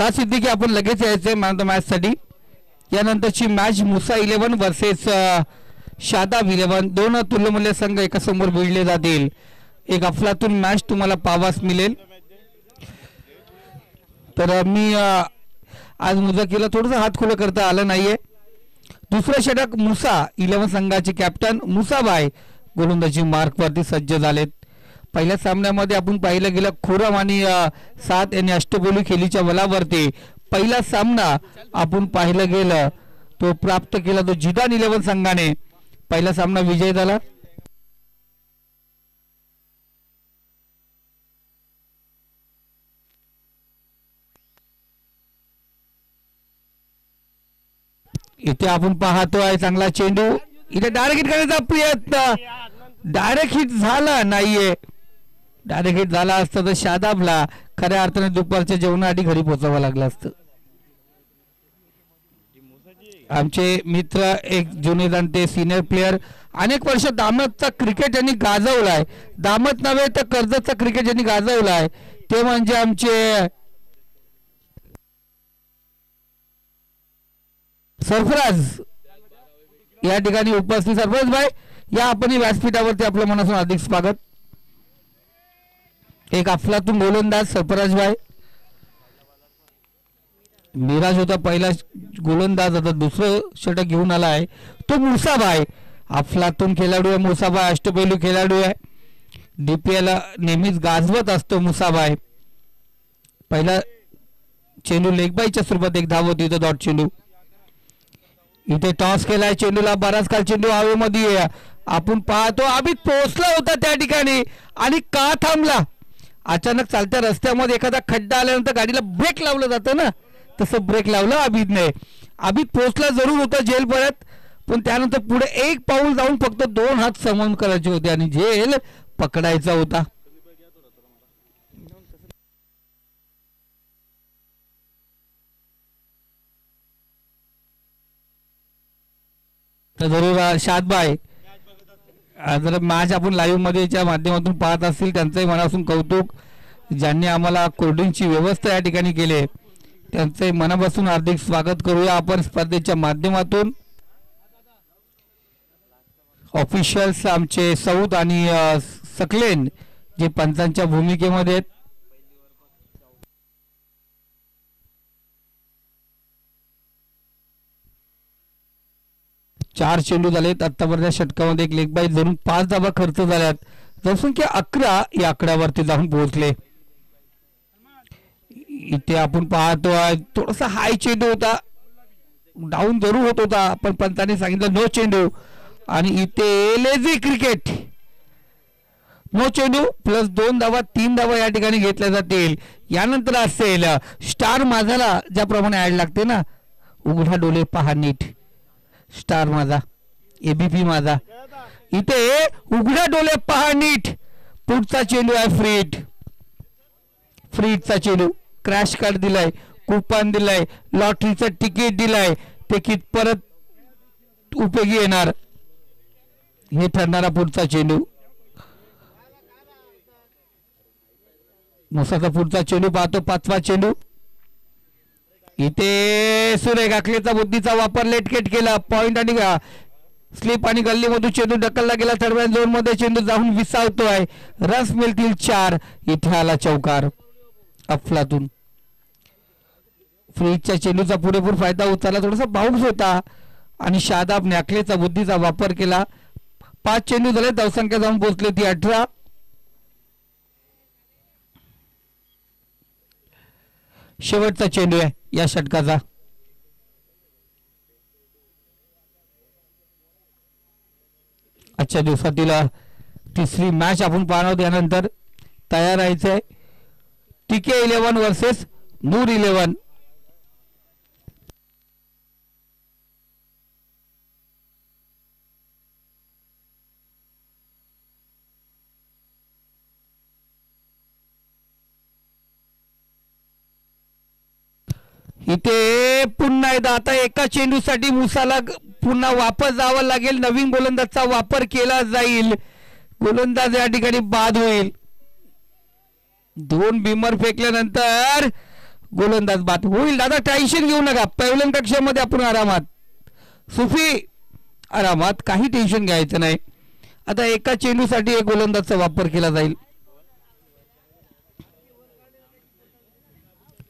सात सिद्दीकी आपण लगेच यायचंय मॅन ऑफ द मॅच साठी. यानंतरची मॅच मुसा 11 वर्सेस शादाब 11. दोन तुल्यमूल्य संघ एका समोर भिडले जातील. एक अफलातून मॅच तुम्हाला पाहावास मिळेल. तर मी आज मुजाकीला थोडंसं हात खुलं करता आलं नाहीये. दुसरं षटक मुसा 11 संघाचे कॅप्टन मुसाबाई गोलंदाजी मार्कवरती सज्ज झालेत. पहिल्या सामन्यामध्ये आपण पाहिलं गेलं खुरम आणि 7 यांनी अष्टपैलू खेळीच्या बलावरती पहिला सामना आपण पाहिलं गेलं तो प्राप्त केला तो जिदान 11 संघाने पहिला सामना विजय झाला. इथे आपण पाहतोय चांगला चेंडू. इथे डायरेक्ट हिट करण्याचा प्रयत्न. डायरेक्ट हिट झाला नाहीये. डायरेक्ट हिट झाला असतं तर शादाबला खऱ्या अर्थाने दुपारच्या जेवणाआधी घरी पोहोचावं लागलं असतं. आमचे मित्र एक जुने जाणते सिनियर प्लेयर अनेक वर्ष दामतचा क्रिकेट यांनी गाजवलाय. दामत नव्हे तर कर्जतचा क्रिकेट यांनी गाजवलाय ते म्हणजे आमचे सरफराज या ठिकाणी उपस्थित. सरफराज भाई या आपण व्यासपीठावरती आपल्या मनापासून हार्दिक स्वागत. एक अफलातून गोलंदाज सरफराज भाई. मिराज होता पहिला गोलंदाज, आता दुसरं षटक घेऊन आला आहे तो मुसाबाई. अफलातून खेळाडू आहे मुसाबाई. अष्टपैलू खेळाडू आहे. डीपीएल नेहमीच गाजवत असतो मुसाबाई. पहिला चेंडू लेगबाईच्या स्वरूपात एक धाव होती. इथं डॉट चेंडू. इथे टॉस केलाय चेंडूला. बराच काल चेंडू हवेमध्ये आपण पाहतो अभित पोहोचला होता त्या ठिकाणी आणि का थांबला. अचानक चालत्या रस्त्यामध्ये एखादा खड्डा आल्यानंतर गाडीला ब्रेक लावलं जातं ना, तसं ब्रेक लावलं अभितने. अभित पोहोचला जरूर होता जेल परत, पण त्यानंतर पुढे एक पाऊल जाऊन फक्त 2 हात समान करायचे होते आणि जेल पकडायचा होता. तर जरूर शादबाई जर मॅच आपण लाईव्ह मध्येच्या माध्यमातून पाहत असतील त्यांचंही मनापासून कौतुक. ज्यांनी आम्हाला कोल्ड्रिंकची व्यवस्था या ठिकाणी केली त्यांचे मनापासून हार्दिक स्वागत करूया आपण स्पर्धेच्या माध्यमातून. ऑफिशियल्स आमचे सौद आणि सकलेन जे पंचांच्या भूमिकेमध्ये आहेत. चार चेंडू झालेत आतापर्यंत षटकामध्ये. एक लेग बाय धरून 5 धावा खर्च झाल्यात. जनसंख्या 11 या आकड्यावरती जाऊन पोहोचले. इथे आपण पाहतो थोडासा हाय चेंडू होता, डाऊन जरूर होत होता, पण पंतांनी सांगितलं नो चेंडू. आणि इथे लेझी क्रिकेट नो चेंडू प्लस 2 धावा 3 धावा या ठिकाणी घेतल्या जातील. यानंतर असेल स्टार माझाला ज्याप्रमाणे ऍड लागते ना, उघडा डोले पहा नीट स्टार माझा एबीपी माझा. इथे उघडा डोले पहा नीट. पुढचा चेंडू आहे फ्रीट. फ्रीटचा चेंडू क्रॅश कार्ड दिलाय, कुपन दिलाय, लॉटरीचं तिकीट दिलाय. ते कितपर्यंत उपयोगी येणार हे ठरणारा पुढचा चेंडू. मुसाचा पुढचा चेंडू पाहतो 5वा चेंडू. इथे सुरेख आखलेचा बुद्धीचा वापर लेटकेट केला. पॉइंट आणि स्लिप आणि गल्लीमधून चेंडू ढकलला गेला. थर्ड झोन मध्ये चेंडू जाऊन विसावतोय. रस मिळतील 4. इथे आला चौकार अफलातून. फ्रीजच्या चेंडूचा पुरेपूर फायदा उचलला. थोडासा बाउन्स होता आणि शादाबने आखलेचा बुद्धीचा वापर केला. 5 चेंडू झाले. धावसंख्या जाऊन पोहोचली ती 18. शेवटचा चेंडू आहे या षटकाचा. आजच्या दिवसातील तिसरी मॅच आपण पाहणार. यानंतर तयार राहायचंय टीके 11 वर्सेस नूर 11. इथे पुन्हा एकदा आता एका चेंडूसाठी मुसाला पुन्हा वापस जावं लागेल. नवीन गोलंदाजचा वापर केला जाईल. गोलंदाज या ठिकाणी बाद होईल. 2 बिमर फेकल्यानंतर गोलंदाज बाद होईल. दादा टेन्शन घेऊ नका, पहिल्या कक्षामध्ये आपण आरामात, सुफी आरामात, काही टेन्शन घ्यायचं नाही. आता एका चेंडूसाठी एक गोलंदाजचा वापर केला जाईल.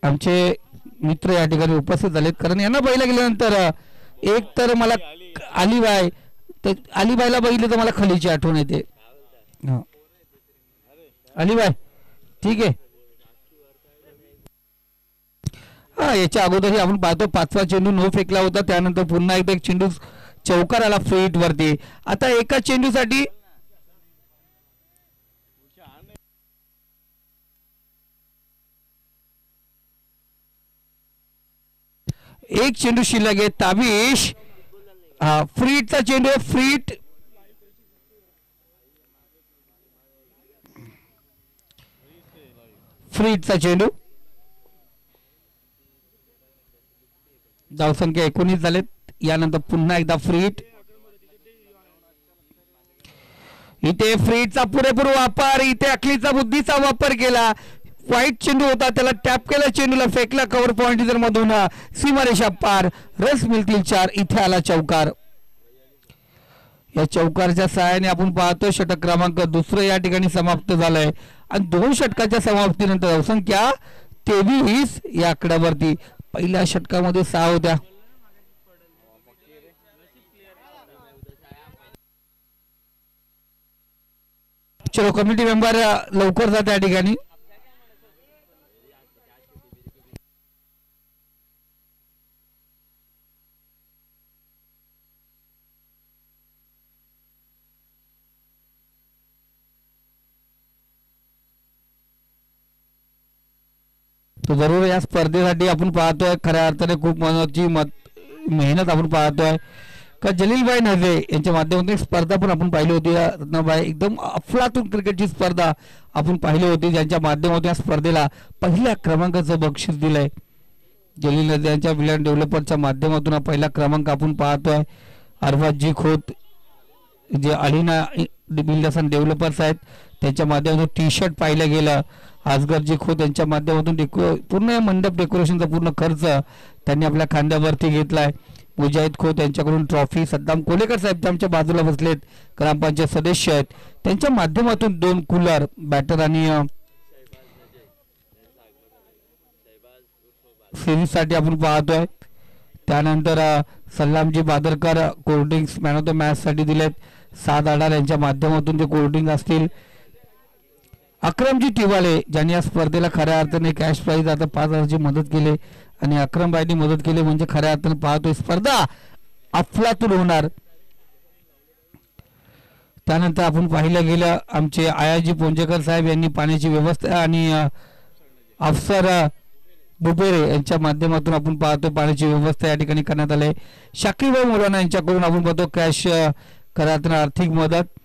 आमचे मित्र या ठिकाणी उपस्थित झालेत, कारण यांना पहिला गेल्यानंतर एक तर मला अलीबाई, तर अलीबाईला बघितलं तर मला खलीची आठवण येते. अलीबाई ठीक आहे. हा, याच्या अगोदरही आपण पाहतो 5वा चेंडू नो फेकला होता, त्यानंतर पुन्हा एकदा एक चेंडू चौकार आला फ्रीट वरती. आता एका चेंडूसाठी एक चेंडू शिल्लक आहे. ताबिश, हा फ्रीटचा चेंडू आहे, फ्रीटचा चेंडू. धावसंख्या 19 झालेत. यानंतर पुन्हा एकदा फ्रीट. इथे फ्रीटचा पुरेपूर वापर, इथे अखलीचा बुद्धीचा वापर केला. वाईट चेंडू होता, त्याला टॅप केला, चेंडूला फेकला कव्हर पॉइंट मधून, सीमारेषा पार, रस मिळतील 4. इथे आला चौकार. या चौकारच्या सहाय्याने आपण पाहतो षटक क्रमांक 2 या ठिकाणी समाप्त झालंय. आणि 2 षटकाच्या समाप्तीनंतर धावसंख्या 23 या आकड्यावरती. पहिल्या षटकामध्ये 6 होत्या. चलो कमिटी मेंबर लवकर जात या ठिकाणी. तो जरूर या स्पर्धेसाठी आपण पाहतोय खऱ्या अर्थाने खूप महत्वाची मेहनत आपण पाहतोय. का जलीलभाई नजे यांच्या माध्यमातून एक स्पर्धा पण आपण पाहिली होती. रत्नाबाई एकदम अफलातून क्रिकेटची स्पर्धा आपण पाहिली होती, ज्यांच्या माध्यमातून या स्पर्धेला पहिल्या क्रमांकाचं बक्षीस दिलंय. जलील नजे यांच्या विलयन डेव्हलपरच्या माध्यमातून हा पहिला क्रमांक आपण पाहतोय. अरबाजी खोत जे अलिना बिल्डर्स अँड डेव्हलपर्स आहेत त्यांच्या माध्यमातून टी शर्ट पाहिलं गेलं. आजगरजी खोत यांच्या माध्यमातून पूर्ण मंडप डेकोरेशनचा पूर्ण खर्च त्यांनी आपल्या खांद्यावरती घेतलाय. मुजाहिद खोत यांच्याकडून ट्रॉफी. सद्दाम कोलेकर साहेब आमच्या बाजूला बसलेत, ग्रामपंचायत सदस्य आहेत, त्यांच्या माध्यमातून 2 कूलर, बॅटर आणि सिरीजसाठी आपण पाहतोय. त्यानंतर सल्लामजी बादरकर cold drinks man of the match साठी दिलेत. 7 अडार यांच्या माध्यमातून ते कोल्ड्रिंक असतील. अक्रमजी टिवाले ज्यांनी या स्पर्धेला खऱ्या अर्थाने कॅश प्राईज आता 5,000ची मदत केली आणि अक्रमबाईंनी मदत केली, म्हणजे खऱ्या अर्थाने पाहतोय स्पर्धा अफलातून होणार. त्यानंतर आपण पाहिलं गेलं आमचे आयाजी पोंजेकर साहेब यांनी पाण्याची व्यवस्था आणि अफसर बुपेरे यांच्या माध्यमातून आपण पाहतो पाण्याची व्यवस्था या ठिकाणी करण्यात आली. शाकीरभाई मौलाना यांच्याकडून आपण पाहतो कॅश खऱ्या अर्थाने आर्थिक मदत.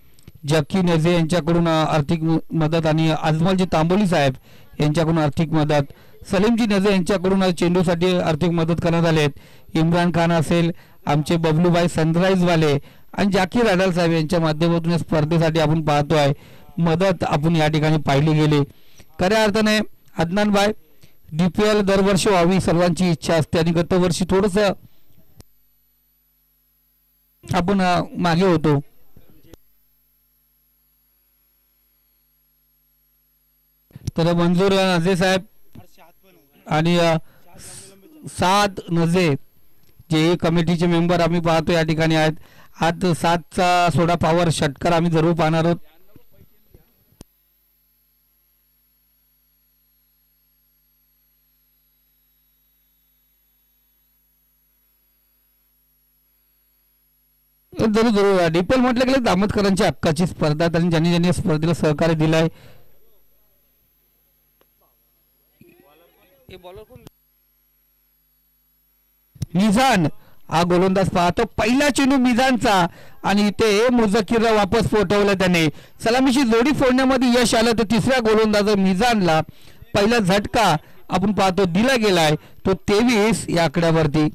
जकी नजे यांच्याकडून आर्थिक मदत आणि अजमलजी तांबोली साहेब यांच्याकडून आर्थिक मदत. सलीमजी नजे यांच्याकडून चेंडूसाठी आर्थिक मदत करण्यात आले. इम्रान खान असेल, आमचे बबलूभाई सनराईजवाले आणि जाकीर अडाल साहेब यांच्या माध्यमातून या स्पर्धेसाठी आपण पाहतोय मदत आपण या ठिकाणी पाहिली गेली. खऱ्या अर्थाने अदनानभाई DPL दरवर्षी व्हावी सर्वांची इच्छा असते आणि गत वर्षी थोडस आपण मागे होतो. तर मंजूर नजे साहेब आणि साद नजे जे कमिटीचे मेंबर आम्ही पाहतो या ठिकाणी आहेत. आज 7चा सोडा पॉवर षटकार आम्ही जरूर पाहणार आहोत. जरूर जरूर DPL म्हटलं गेलं दामतकरांच्या हक्काची स्पर्धा आणि ज्यांनी ज्यांनी स्पर्धेला सहकार्य दिलंय. मिजान हा गोलंदाज पाहतो. पहिला चेंडू मिजानचा आणि इथे मुझक्कीरला वापस पोहोचवलं त्याने. सलामीची जोडी फोडण्यामध्ये यश आलं तर तिसऱ्या गोलंदाज मिजानला पहिला झटका आपण पाहतो दिला गेलाय तो 23 या आकड्यावरती.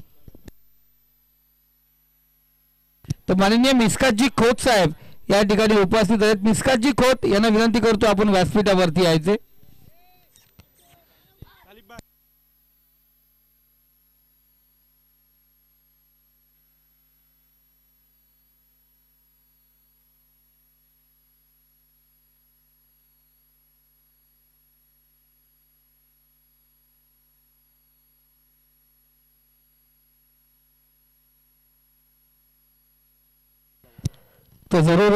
तर माननीय मिस्कातजी खोत साहेब या ठिकाणी उपस्थित आहेत. मिस्कातजी खोत यांना विनंती करतो आपण व्यासपीठावरती यायचे. तर जरूर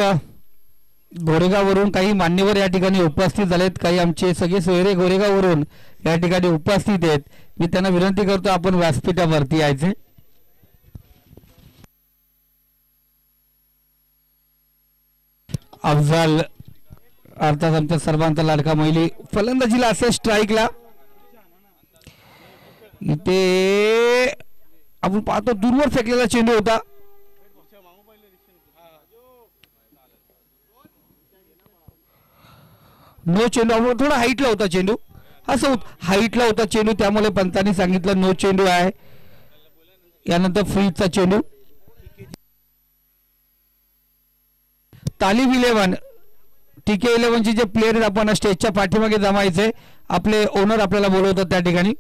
गोरेगाववरून काही मान्यवर या ठिकाणी उपस्थित झालेत, काही आमचे सगळे सोयरे गोरेगाववरून या ठिकाणी उपस्थित आहेत. मी त्यांना विनंती करतो आपण व्यासपीठावरती यायचे. अफजाल अर्थात आमच्या सर्वांचा लाडका मैली फलंदाजीला असे स्ट्राईकला इथे आपण पाहतो दूरवर फेकलेला चेंडू होता. नो चेंडू, थोडा हाईटला होता चेंडू, असं हाईटला होता चेंडू, त्यामुळे पंतांनी सांगितलं नो चेंडू आहे. यानंतर फ्रीजचा चेंडू. तालीम 11 TK 11चे जे प्लेयर आपण स्टेजच्या पाठीमागे जमायचे, आपले ओनर आपल्याला बोलवतात त्या ठिकाणी.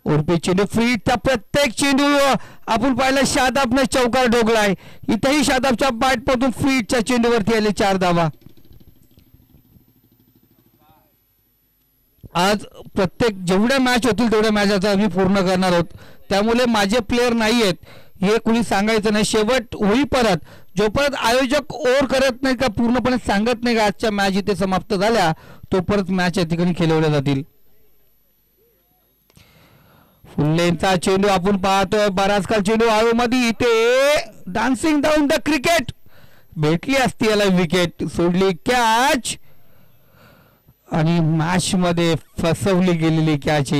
उर्फे चेंडू फ्रीजचा प्रत्येक चेंडू आपण पाहिलं शादाबने चौकार ठोकलाय. इथेही शादाबच्या बॅट पासून फ्रीजच्या चेंडूवरती आले 4 धावा. आज प्रत्येक जेवढ्या मॅच होतील तेवढ्या मॅचचा आम्ही पूर्ण करणार आहोत, त्यामुळे माझे प्लेयर नाही आहेत हे कुणी सांगायचं नाही. शेवट होईपर्यंत जोपर्यंत आयोजक ओव्हर करत नाही का, पूर्णपणे सांगत नाही का आजच्या मॅच इथे समाप्त झाल्या, तोपर्यंत मॅच या ठिकाणी खेळवल्या जातील. फुल्लेंचा चेंडू आपण पाहतोय, बराच काल चेंडू हवेमध्ये, इथे डान्सिंग डाऊन द क्रिकेट भेटली असती याला विकेट, सोडली कॅच आणि मॅच मध्ये फसवली गेलेली कॅच.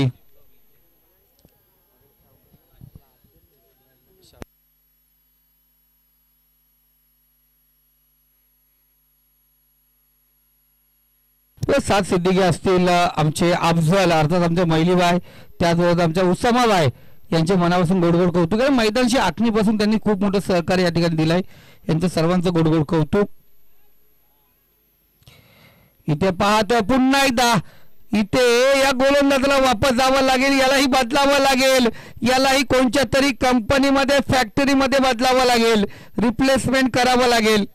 सात सिद्दीकी असतील आमचे अफजल अर्थात आमचे मैलीबाई, त्याचबरोबर आमच्या उसामाबाई यांचे मनापासून गोडगोड कौतुक. मैदानची आखणीपासून त्यांनी खूप मोठं सहकार्य या ठिकाणी दिलंय, यांचं सर्वांचं गोडगोड कौतुक. इथे पाहतोय पुन्हा एकदा, इथे या गोलंदाजाला वापस जावं लागेल, यालाही बदलावं लागेल, यालाही कोणत्या तरी कंपनीमध्ये फॅक्टरीमध्ये बदलावं लागेल, रिप्लेसमेंट करावं लागेल.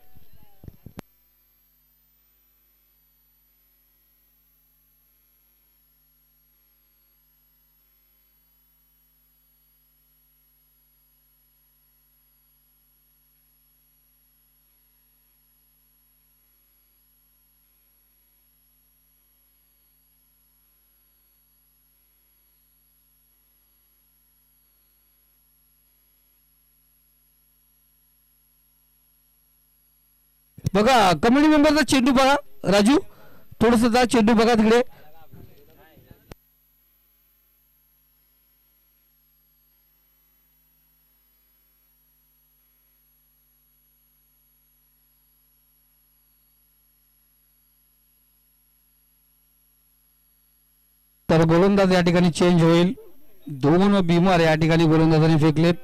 बघा कमिटी मेंबरचा चेंडू बघा, राजू थोडस जा चेंडू बघा तिकडे. तर गोलंदाज या ठिकाणी चेंज होईल, 2 बिमार या ठिकाणी गोलंदाजाने फेकलेत.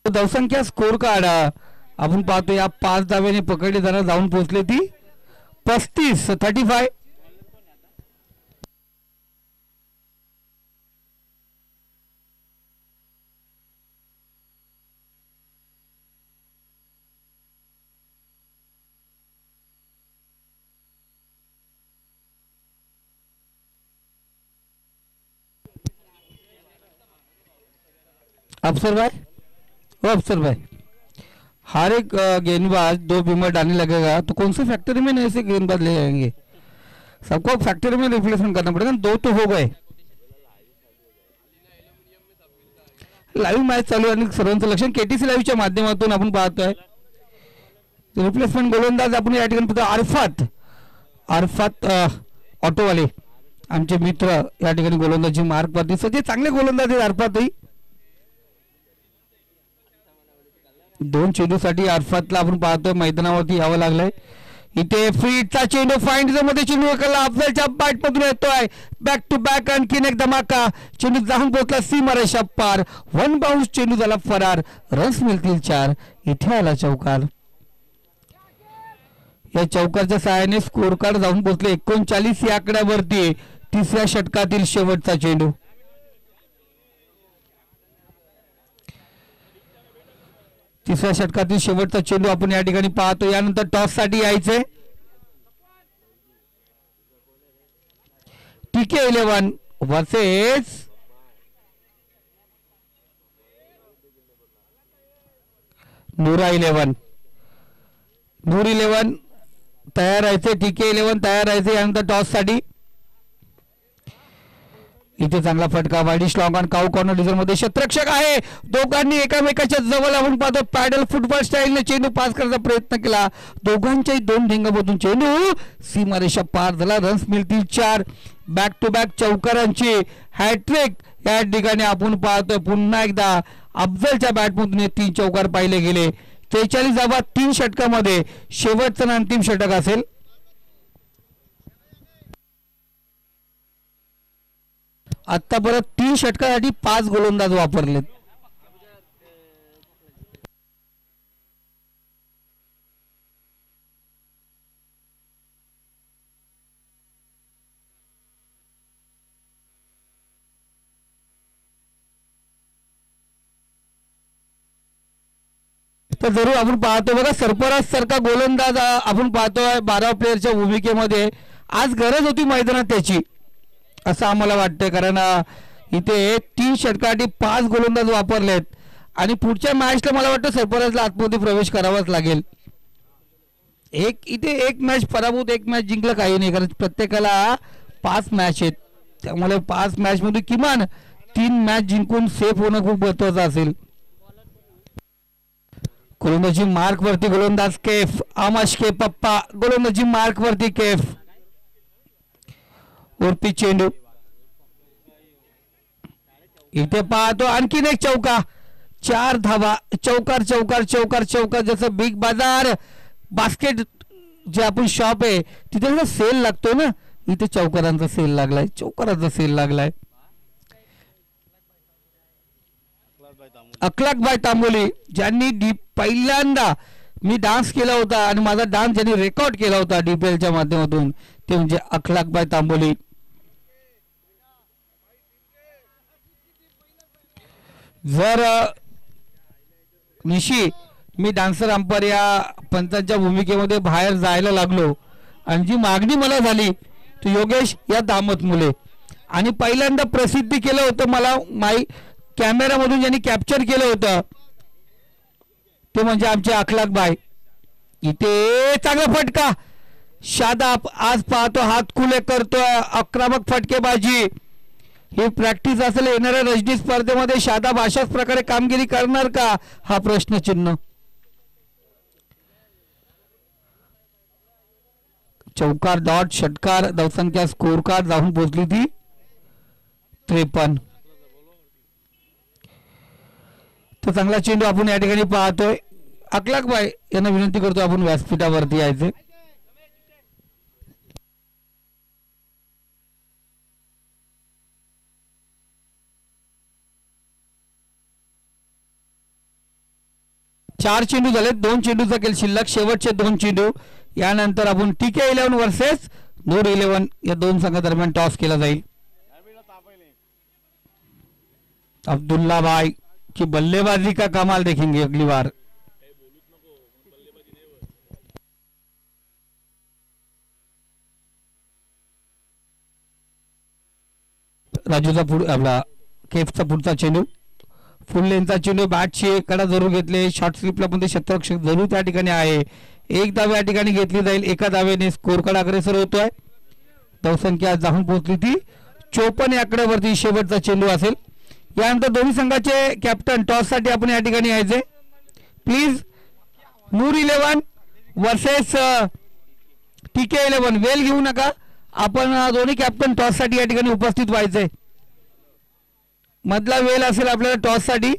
धावसंख्या स्कोर कार्ड आपण पाहतो, या 5 धाव्याने पकडली जाणार, जाऊन पोहोचले ती 35. अफसर भाई, ओ अफसर भाई, हर एक गेंदबाज 2 बीमर डालने लगेगा तो कौन सी फैक्ट्री में ऐसे गेंदबाज ले जाएंगे, सबको फैक्ट्री में रिप्लेसमेंट करना पड़ेगा. 2 तो हो गए. लाईव्ह मॅच चालू आणि सर्वांचं लक्ष KTC लाईव्हच्या माध्यमातून आपण पाहतोय. रिप्लेसमेंट गोलंदाज आपण या ठिकाणी अरफात ऑटोवाले आमचे मित्र या ठिकाणी गोलंदाजी मार्ग पाहतील. सगळे चांगले गोलंदाज आहेत अरफातही. 2 चेंडूसाठी अरफातला आपण पाहतोय मैदानावरती यावं लागलंय. इथे फ्रीडचा चेंडू फाइंड मध्ये चेंडू एकाला अफजलच्या बॅट मधून येतोय, बॅक टू बॅक आणखीन एक धमाका. चेंडू जाऊन पोहोचला सीमारेषा पार, 1 बाउन्स चेंडू झाला फरार, रन्स मिळतील 4. इथे आला चौकार. या चौकारच्या सहाय्याने स्कोर कार्ड जाऊन पोहोचले 39 या आकड्यावरती. 3ऱ्या षटकातील शेवटचा चेंडू. तिसऱ्या षटकातील शेवटचा चेंडू आपण या ठिकाणी पाहतो. यानंतर टॉस साठी यायचे. TK 11 वर्सेस नूर 11 तयार राहायचे, TK 11 तयार राहायचे. यानंतर टॉस साठी इथे चांगला फटका widish long on cow corner डिझर मध्ये क्षेत्ररक्षक आहे. दोघांनी एकामेकाच्या जवळ आपण पाहतो पॅडल फुटबॉल स्टाईलने चेंडू पास करण्याचा प्रयत्न केला. दोघांच्याही 2 ढेंगामधून चेंडू सीमारेषा पार झाला. रन्स मिळतील 4. बॅक टू बॅक चौकारांची हॅट्रिक या ठिकाणी आपण पाहतोय. पुन्हा एकदा अफजलच्या बॅटमधून 3 चौकार पाहिले गेले. 43 धावा 3 षटकामध्ये शेवटचं अंतिम षटक असेल. आता परत 3 षटकासाठी 5 गोलंदाज वापरलेत. तर जरूर आपण पाहतो बघा सरफराज सारखा गोलंदाज आपण पाहतोय 12 प्लेयरच्या भूमिकेमध्ये. आज गरज होती मैदानात त्याची असं आम्हाला वाटतंय. कारण इथे 3 षटकासाठी 5 गोलंदाज वापरलेत आणि पुढच्या मॅचला मला वाटतं सरफराजला आतमध्ये प्रवेश करावाच लागेल. इथे एक मॅच पराभूत, एक मॅच जिंकलं काही नाही, कारण प्रत्येकाला 5 मॅच आहेत. त्यामुळे 5 मॅच मध्ये किमान 3 मॅच जिंकून सेफ होणं खूप महत्वाचं असेल. गोलंदाजी मार्क वरती गोलंदाज केफ आमाश के पप्पा. गोलंदाजी मार्क वरती केफ वरती चेंडू. इथे पाहतो आणखीन एक चौका. 4 धावा. चौकार चौकार चौकार चौकार. जसं बिग बाजार बास्केट जे आपण शॉप आहे तिथे सेल लागतो ना, इथे चौकारांचा सेल लागलाय, चौकारांचा सेल लागलाय. अखलाकभाई तांबोली ज्यांनी पहिल्यांदा मी डान्स केला होता आणि माझा डान्स ज्यांनी रेकॉर्ड केला होता DPLच्या माध्यमातून ते म्हणजे अखलाकभाई तांबोली. जर निशी मी डान्सर अंपायर या पंचांच्या भूमिकेमध्ये बाहेर जायला लागलो आणि जी मागणी मला झाली ती योगेश या दामत मुले आणि पहिल्यांदा प्रसिद्धी केलं होतं मला माई कॅमेरामधून ज्यांनी कॅप्चर केलं होतं ते म्हणजे आमचे अखलाकभाई. इथे चांगला फटका. शादाब आज पाहतो हात खुले करतोय. आक्रमक फटकेबाजी. ही प्रॅक्टिस असेल येणाऱ्या रणजी स्पर्धेमध्ये. शादाब अशाच प्रकारे कामगिरी करणार का हा प्रश्नचिन्ह. चौकार डॉट षटकार धावसंख्या स्कोर कार्ड जाऊन पोहोचली ती 53. तो चांगला चेंडू आपण या ठिकाणी पाहतोय. अखलाकभाई यांना विनंती करतो आपण व्यासपीठावरती यायचे. चार चेंडू झाले. 2 चेंडूचा खेळ शिल्लक. शेवटचे 2 चेंडू. यानंतर आपण TK 11 वर्सेस नूर 11 या 2 संघादरम्यान टॉस केला जाईल. अब्दुल्ला भाई की बल्लेबाजी का कमाल देखेंगे अगली बार. राजूचा आपला केफचा पुढचा चेंडू. फुल लेनचा चेंडू. बॅटची कडा जरूर घेतले. शॉर्ट स्लिपला पण ते क्षेत्ररक्षक जरूर त्या ठिकाणी आहे. 1 धाव या ठिकाणी घेतली जाईल. एका धावेने स्कोर कार्ड अग्रेसर होतोय. धावसंख्या जाऊन पोहोचली ती 54 या आकड्यावरती. शेवटचा चेंडू असेल. यानंतर दोन्ही संघाचे कॅप्टन टॉस साठी आपण या ठिकाणी यायचे प्लीज. Noor 11 versus TK 11. वेल घेऊ नका. आपण दोन्ही कॅप्टन टॉस साठी या ठिकाणी उपस्थित व्हायचे. मधला वेल असेल आपल्याला टॉस साठी.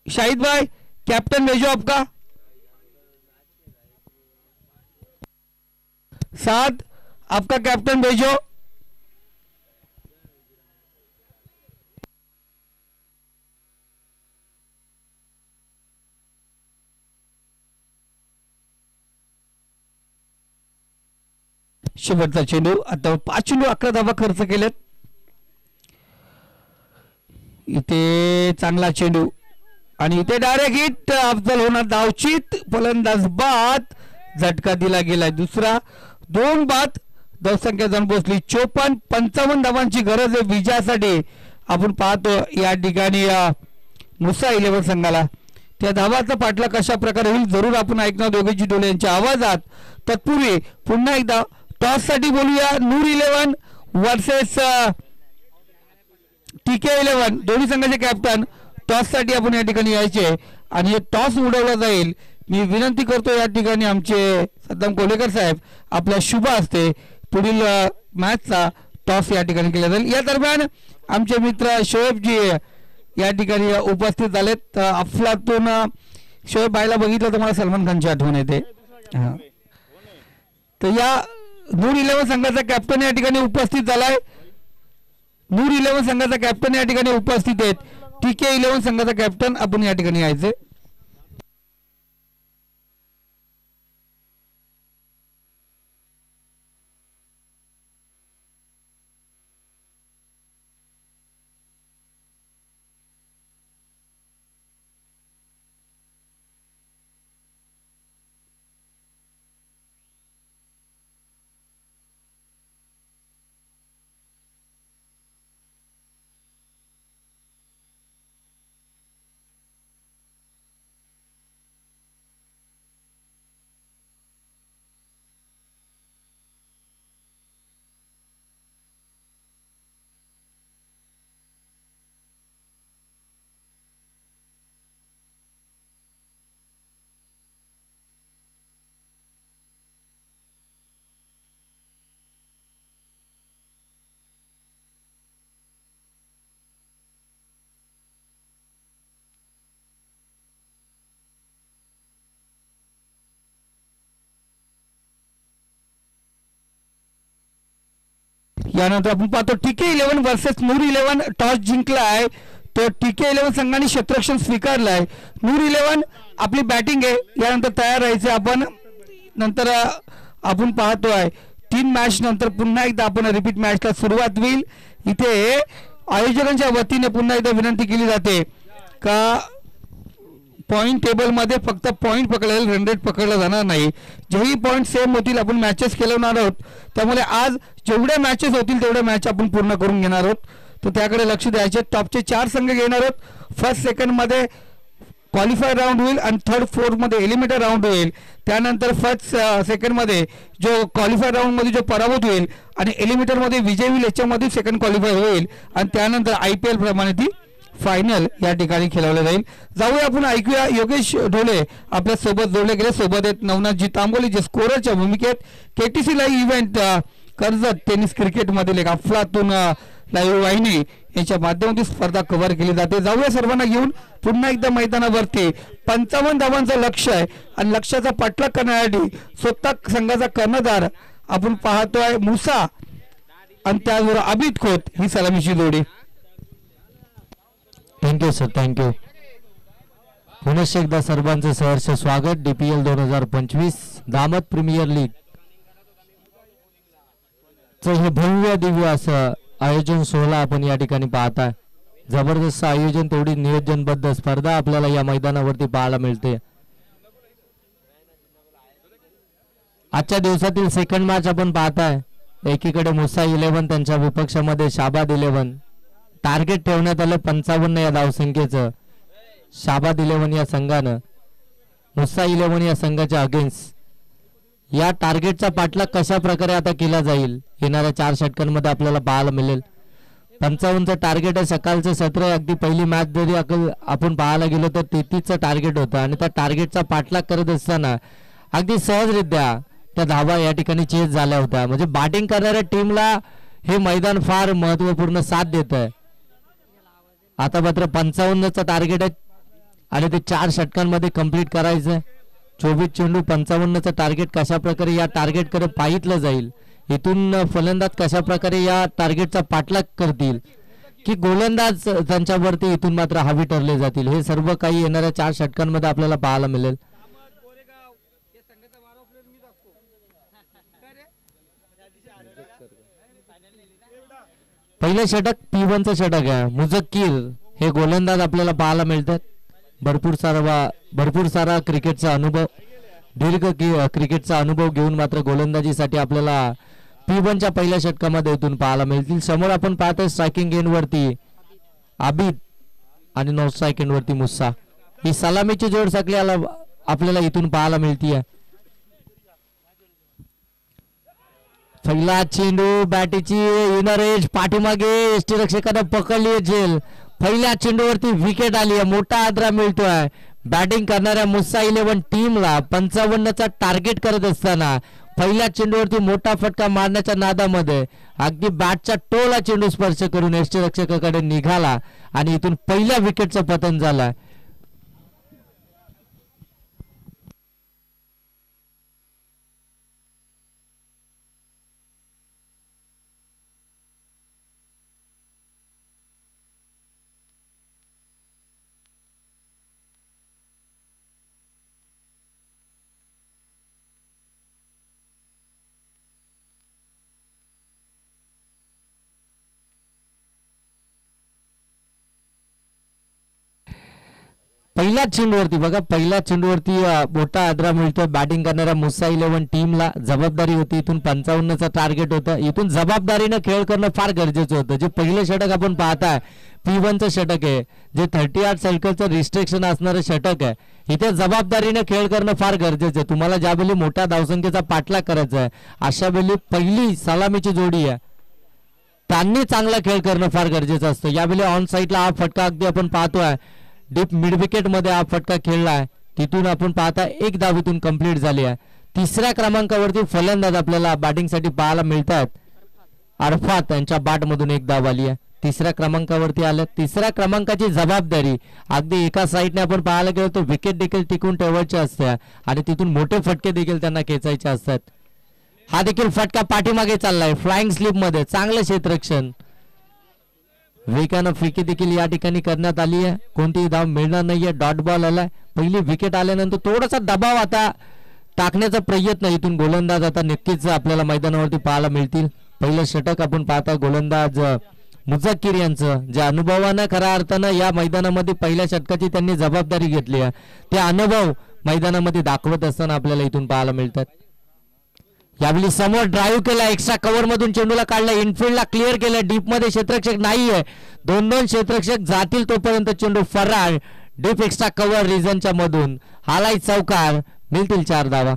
शाहिद भाई कॅप्टन भेजो आपका. 7 आपका कैप्टन भेजो. शेवटचा चेंडू. आता 5 चेंडू 11 धावा खर्च केलेत. इथे चांगला चेंडू आणि इथे डायरेक्ट हिट. अफजल होणार. धावचीत फलंदाज बाद. झटका दिला गेलाय. दुसरा 2 बाद. धावसंख्या जाऊन पोहोचली 54. 55 धावांची गरज आहे विजयासाठी. आपण पाहतो या ठिकाणी मुसा 11 संघाला. त्या धावाचा पाठला कशा प्रकारे होईल जरूर आपण ऐकणार दोघेजी डोले यांच्या आवाजात. तत्पूर्वी पुन्हा एकदा टॉस साठी बोलूया. नूर 11 वर्सेस TK11 दोन्ही संघाचे कॅप्टन टॉस साठी आपण या ठिकाणी यायचे आणि टॉस उडवला जाईल. मी विनंती करतो या ठिकाणी आमचे सद्दाम कोलेकर साहेब आपल्या शुभ असते पुढील मॅचचा टॉस या ठिकाणी केला जाईल. या दरम्यान आमचे मित्र शोएबजी या ठिकाणी उपस्थित झालेत. अफलातून शोएब बायला बघितलं तर मला सलमान खानची आठवण येते. तर या नूर 11 संघाचा कॅप्टन या ठिकाणी उपस्थित झालाय. नूर 11 संघाचा कॅप्टन या ठिकाणी उपस्थित आहेत. TK11 संघाचा कॅप्टन आपण या ठिकाणी यायचे. यानंतर आपण पाहतो TK11 वर्सेस नूर 11 टॉस जिंकला आहे. तो TK11 संघाने क्षेत्ररक्षण स्वीकारलं आहे. नूर 11 आपली बॅटिंग आहे. यानंतर तयार राहायचे आपण. नंतर आपण पाहतोय 3 मॅच नंतर पुन्हा एकदा आपण रिपीट मॅचला सुरुवात होईल. इथे आयोजकांच्या वतीने पुन्हा एकदा विनंती केली जाते का पॉइंट टेबल मध्ये फक्त पॉइंट पकडले रन रेट पकडला जाणार नाही. जेही पॉइंट सेम होतील आपण मॅचेस खेळवणार आहोत. त्यामुळे आज जेवढ्या मॅचेस होतील तेवढ्या मॅच आपण पूर्ण करून घेणार आहोत. तर त्याकडे लक्ष द्यायचे. टॉपचे 4 संघ घेणार आहोत. फर्स्ट सेकंड मध्ये क्वालिफायर राऊंड होईल आणि थर्ड फोर्थ मध्ये एलिमिनेटर राऊंड होईल. त्यानंतर फर्स्ट सेकंड मध्ये जो क्वालिफायर राऊंड मध्ये जो पराभूत होईल आणि एलिमिनेटर मध्ये विजय होईल याच्यामध्ये सेकंड क्वालिफायर होईल आणि त्यानंतर IPL प्रमाणे ती फायनल या ठिकाणी खेळवलं जाईल. जाऊया आपण ऐकूया योगेश ढोले आपल्या सोबत जोडले गेले. सोबत आहेत नवनाथजी तांबोली जे स्कोररच्या भूमिकेत. KTC live event Karjat tennis cricket मधील एक अफलातून लाईव्ह वाहिनी याच्या माध्यमातून स्पर्धा कव्हर केली जाते. जाऊया सर्वांना घेऊन पुन्हा एकदा मैदानावरती. 55 धावांचं लक्ष्य आहे आणि लक्ष्याचा पाठलाग करण्यासाठी स्वतः संघाचा कर्णधार आपण पाहतोय मुसा आणि त्याचबरोबर अबिद खोत ही सलामीची जोडी. Thank you sir, thank you. पुनश्च एकदा सर्वांचं सहर्ष स्वागत. DPL 2025 दामत प्रीमियर लीग च हे भव्य दिव्य असं आयोजन सोहळा आपण या ठिकाणी पाहताय. जबरदस्त आयोजन, तेवढी नियोजनबद्ध स्पर्धा आपल्याला या मैदानावरती पाहायला मिळते. आजच्या दिवसातील सेकंड मॅच आपण पाहताय. एकीकडे मुसा 11 त्यांच्या विपक्षामध्ये शाबाद 11. टार्गेट ठेवण्यात आलं 55 या धावसंख्येचं. शाबाद 11 या संघानं मुसा 11 या संघाच्या अगेन्स्ट या टार्गेटचा पाठलाग कशा प्रकारे आता केला जाईल येणाऱ्या 4 षटकांमध्ये आपल्याला पाहायला मिळेल. 55चं टार्गेट आहे. सकाळचं सत्र अगदी पहिली मॅच जरी आपण पाहायला गेलो तर 33चं टार्गेट होतं आणि त्या टार्गेटचा पाठलाग करत असताना अगदी सहजरित्या त्या धावा या ठिकाणी चेस झाल्या होत्या. म्हणजे बॅटिंग करणाऱ्या टीमला हे मैदान फार महत्वपूर्ण साथ देत आहे. आता मात्र 55चं टार्गेट आहे आणि ते 4 षटकांमध्ये कंप्लीट करायचं आहे. 24 चेंडू 55चं टार्गेट कशा प्रकारे या टार्गेटकडे पाहितलं जाईल. इथून फलंदाज कशा प्रकारे या टार्गेटचा पाठलाग करतील की गोलंदाज त्यांच्यावरती इथून मात्र हवी ठरले जातील. हे सर्व काही येणाऱ्या 4 षटकांमध्ये आपल्याला पाहायला मिळेल. पहिलं षटक P1चं षटक आहे. मुझक्कीर हे गोलंदाज आपल्याला पाहायला मिळतात. भरपूर सारा क्रिकेटचा अनुभव, दीर्घ क्रिकेटचा अनुभव घेऊन मात्र गोलंदाजीसाठी आपल्याला P1च्या पहिल्या षटकामध्ये इथून पाहायला मिळतील. समोर आपण पाहतोय स्ट्रायकिंग एंड वरती आबिद आणि नॉन स्ट्रायक एंड वरती मुसा. ही सलामीची जोड साखळी आपल्याला इथून पाहायला मिळतीये. पहिला चेंडू बॅटीची इनर एज पाठीमागे यष्टीरक्षकाने पकडली झेल. पहिल्या चेंडूवरती विकेट आली आहे. मोठा आदरा मिळतोय बॅटिंग करणाऱ्या मुस्सा 11 टीमला. 55चा टार्गेट करत असताना पहिल्या चेंडूवरती मोठा फटका मारण्याच्या नादामध्ये अगदी बॅटच्या टोला चेंडू स्पर्श करून यष्टीरक्षकाकडे निघाला आणि इथून पहिल्या विकेटचं पतन झालं. पहिल्या चेंडूवरती बघा, पहिल्या चेंडूवरती मोठा आदरा मिळतोय बॅटिंग करणाऱ्या मुस्सा 11 टीमला. जबाबदारी होती इथून 55चा टार्गेट होतं. इथून जबाबदारीनं खेळ करणं फार गरजेचं होतं. जे पहिले षटक आपण पाहताय P1चं षटक आहे, जे 38 सर्कलचं रिस्ट्रिक्शन असणारं षटक आहे. इथे जबाबदारीने खेळ करणं फार गरजेचं आहे. तुम्हाला ज्यावेळी मोठ्या धावसंख्येचा पाठलाग करायचा आहे अशा वेळी पहिली सलामीची जोडी आहे त्यांनी चांगला खेळ करणं फार गरजेचं असतं. यावेळी ऑन साईडला हा फटका अगदी आपण पाहतोय डीप मिड विकेट मध्ये हा फटका खेळलाय. तिथून आपण पाहता एक धाव इथून कंप्लीट झाली आहे. तिसऱ्या क्रमांकावरती फलंदाज आपल्याला बॅटिंगसाठी पाहायला मिळतात. अरफात यांच्या बॅट मधून एक धाव आली आहे. तिसऱ्या क्रमांकावरती आलं. तिसऱ्या क्रमांकाची जबाबदारी अगदी एका साईडने आपण पाहायला गेलो तर विकेट देखील टिकून ठेवायची असते आणि तिथून मोठे फटके देखील त्यांना खेचायचे असतात. हा देखील फटका पाठीमागे चाललाय फ्लाइंग स्लिप मध्ये. चांगलं क्षेत्ररक्षण वेगानं फेकी देखील या ठिकाणी करण्यात आली आहे. कोणतीही धाव मिळणार नाहीये. डॉट बॉल आलाय. पहिली विकेट आल्यानंतर थोडासा दबाव आता टाकण्याचा प्रयत्न इथून गोलंदाज आता नक्कीच आपल्याला मैदानावरती पाहायला मिळतील. पहिलं षटक आपण पाहता गोलंदाज मुझक्किर यांचं, ज्या अनुभवानं खऱ्या अर्थानं या मैदानामध्ये पहिल्या षटकाची त्यांनी जबाबदारी घेतली आहे ते अनुभव मैदानामध्ये दाखवत असताना आपल्याला इथून पाहायला मिळतात. यावेळी समोर ड्राईव्ह केला, एक्स्ट्रा कव्हर मधून चेंडूला काढला, इनफिल्डला क्लिअर केलं. डीप मध्ये क्षेत्ररक्षक नाहीये. 2-2 क्षेत्ररक्षक जातील तोपर्यंत चेंडू फरार. डीप एक्स्ट्रा कव्हर रिजनच्या मधून हालाई चौकार. मिळतील 4 धावा.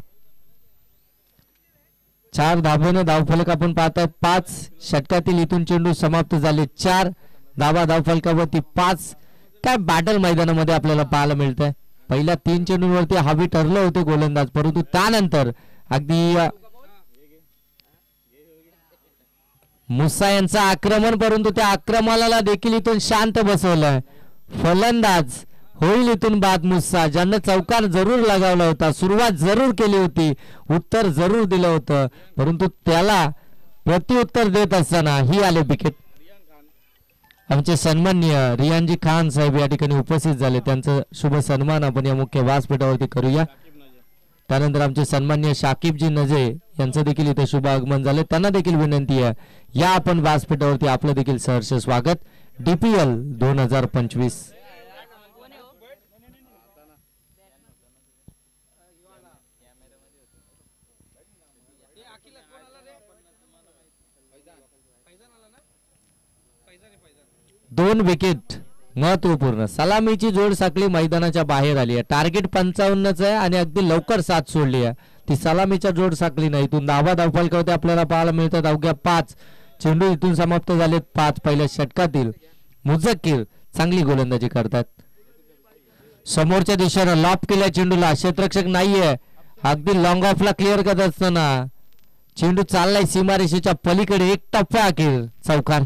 4 धावेनं धावफलक आपण पाहताय 5 षटकातील इथून चेंडू समाप्त झाले. 4 धावा धावफलकावरती 5. काय बॅटल मैदानामध्ये आपल्याला पाहायला मिळतंय. पहिल्या 3 चेंडूंवरती हवी ठरले होते गोलंदाज, परंतु त्यानंतर अगदी मुस्सा यांचं आक्रमण, परंतु त्या आक्रमणाला देखील इथून शांत बसवलंय. फलंदाज होईल इथून बाद मुस्सा, ज्यांना चौकार जरूर लगावला होता, सुरुवात जरूर केली होती, उत्तर जरूर दिलं होतं, परंतु त्याला प्रत्युत्तर देत असताना ही आले विकेट. आमचे सन्माननीय रियानजी खान साहेब या ठिकाणी उपस्थित झाले. त्यांचं शुभ सन्मान आपण या मुख्य व्यासपीठावरती करूया. त्यानंतर आमचे सन्माननीय शाकिबजी नजे यांचं देखील इथे शुभ आगमन झाले. त्यांना देखील विनंती आहे या आपण व्यासपीठावरती आपलं देखील सहर्ष स्वागत. DPL 2025. दोन विकेट महत्वपूर्ण. सलामीची जोड साखळी मैदानाच्या बाहेर आली आहे. टार्गेट 55च आहे आणि अगदी लवकर साथ सोडली आहे. ती सलामीच्या जोड साखळी नाही. इथून धावा धावफलकावरती आपल्याला पाहायला मिळतात अवघ्या 5. चेंडू इथून समाप्त झालेत 5. पहिल्या षटकातील मुझक्किर चांगली गोलंदाजी करतात. समोरच्या दिशेनं लॉप केल्या चेंडूला, क्षेत्ररक्षक नाहीये. अगदी लॉंग ऑफला क्लिअर करत असताना चेंडू चाललाय सीमारेषेच्या पलीकडे. एक टप्प्या अखेर चौकार.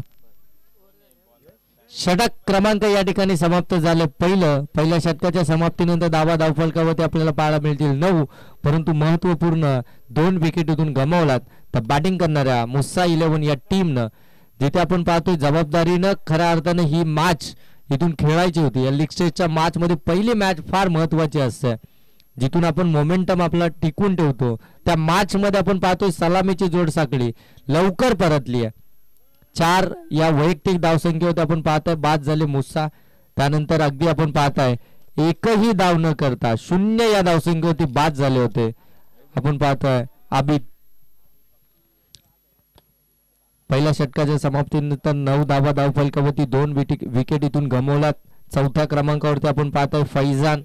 षटक क्रमांक या ठिकाणी समाप्त झाले. पहिल्या षटकाच्या समाप्तीनंतर धावा धावफलकावरती आपल्याला पाहायला मिळतील 9, परंतु महत्वपूर्ण 2 विकेट इथून गमावलात. तर बॅटिंग करणाऱ्या मुस्सा 11 या टीमनं, जिथे आपण पाहतोय जबाबदारीनं खऱ्या अर्थानं ही मॅच इथून खेळायची होती. या लीग स्टेजच्या मॅच मध्ये पहिली मॅच फार महत्वाची असते, जिथून आपण मोमेंटम आपला टिकून ठेवतो. त्या मॅच मध्ये आपण पाहतोय सलामीची जोड साखळी लवकर परतली आहे. 4 या वैयक्तिक धावसंख्येवर आपण पाहताय बाद झाले मुस्सा. त्यानंतर अगदी आपण पाहताय एकही धाव न करता 0 या धावसंख्येवरती बाद झाले होते. आपण पाहतोय आबिद पहिल्या षटकाच्या समाप्तीनंतर 9 धावा धावफलकावरती 2 विकेट इथून गमावलात. चौथ्या क्रमांकावरती आपण पाहतोय फैजान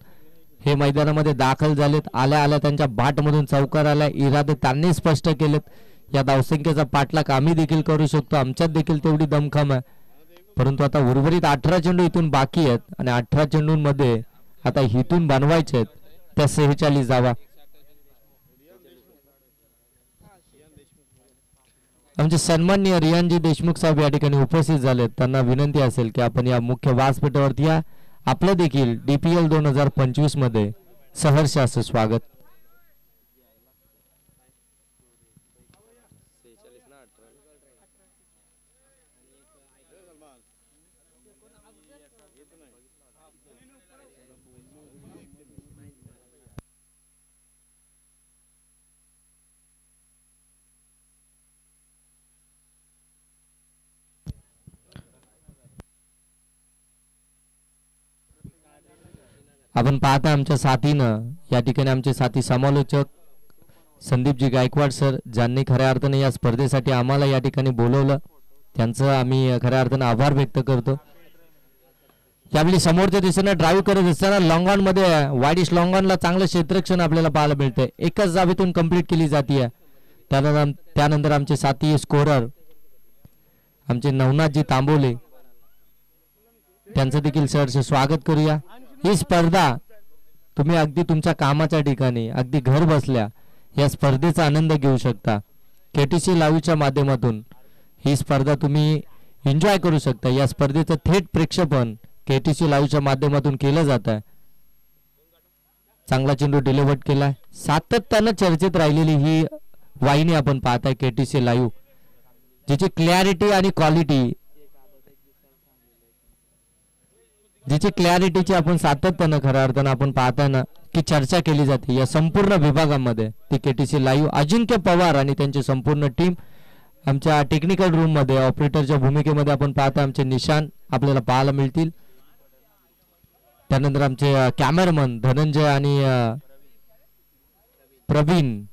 हे मैदानामध्ये दाखल झालेत. आल्या आल्या त्यांच्या बाटमधून चौकार आला. इरादे त्यांनी स्पष्ट केलेत. या धावसंख्येचा पाठलाग आम्ही देखील करू शकतो, आमच्यात देखील तेवढी दमखम आहे. परंतु आता उर्वरित 18 चेंडू इथून बाकी आहेत आणि 18 चेंडूंमध्ये आता इथून बनवायचे आहेत त्या 46 धावा. आमचे सन्माननीय रियानजी देशमुख साहेब या ठिकाणी उपस्थित झालेत. त्यांना विनंती असेल की आपण या मुख्य व्यासपीठावरती या. आपलं देखील DPL 2025 मध्ये सहर्ष असं स्वागत. आपण पाहता आमच्या साथीनं या ठिकाणी आमचे साथी समालोचक संदीपजी गायकवाड सर, ज्यांनी खऱ्या अर्थाने या स्पर्धेसाठी आम्हाला या ठिकाणी बोलवलं, त्यांचं आम्ही खऱ्या अर्थाने आभार व्यक्त करतो. यावेळी समोरच्या दिशेने ड्राईव्ह करत असताना लॉंग ऑन मध्ये वाईडिश लॉंग ऑनला चांगलं क्षेत्ररक्षण आपल्याला पाहायला मिळतंय. एकच जावेतून कंप्लीट केली जाते. त्यानंतर आमचे साथी स्कोरर आमचे नवनाथजी तांबोले, त्यांचं देखील सहर्ष स्वागत करूया. ही स्पर्धा तुम्ही अगदी तुमच्या कामाच्या ठिकाणी अगदी घर बसल्या या स्पर्धेचा आनंद घेऊ शकता. KTC लाईव्हच्या माध्यमातून ही स्पर्धा तुम्ही एन्जॉय करू शकता. या स्पर्धेचं थेट प्रेक्षेपण KTC लाईव्हच्या माध्यमातून केलं जात आहे. चांगला चेंडू डिलिव्हर्ड केलाय. सातत्यानं चर्चेत राहिलेली ही वाहिनी आपण पाहताय KTC लाईव्ह, जिची क्लॅरिटी आणि क्वालिटी, जिची क्लॅरिटीची आपण सातत्यानं खऱ्या अर्थानं आपण पाहताय ना की चर्चा केली जाते या संपूर्ण विभागामध्ये. ती KTC लाईव्ह अजिंक्य पवार आणि त्यांची संपूर्ण टीम आमच्या टेक्निकल रूम मध्ये ऑपरेटरच्या भूमिकेमध्ये आपण पाहता आमचे निशान आपल्याला पाहायला मिळतील. त्यानंतर आमचे कॅमेरामन धनंजय आणि प्रवीण,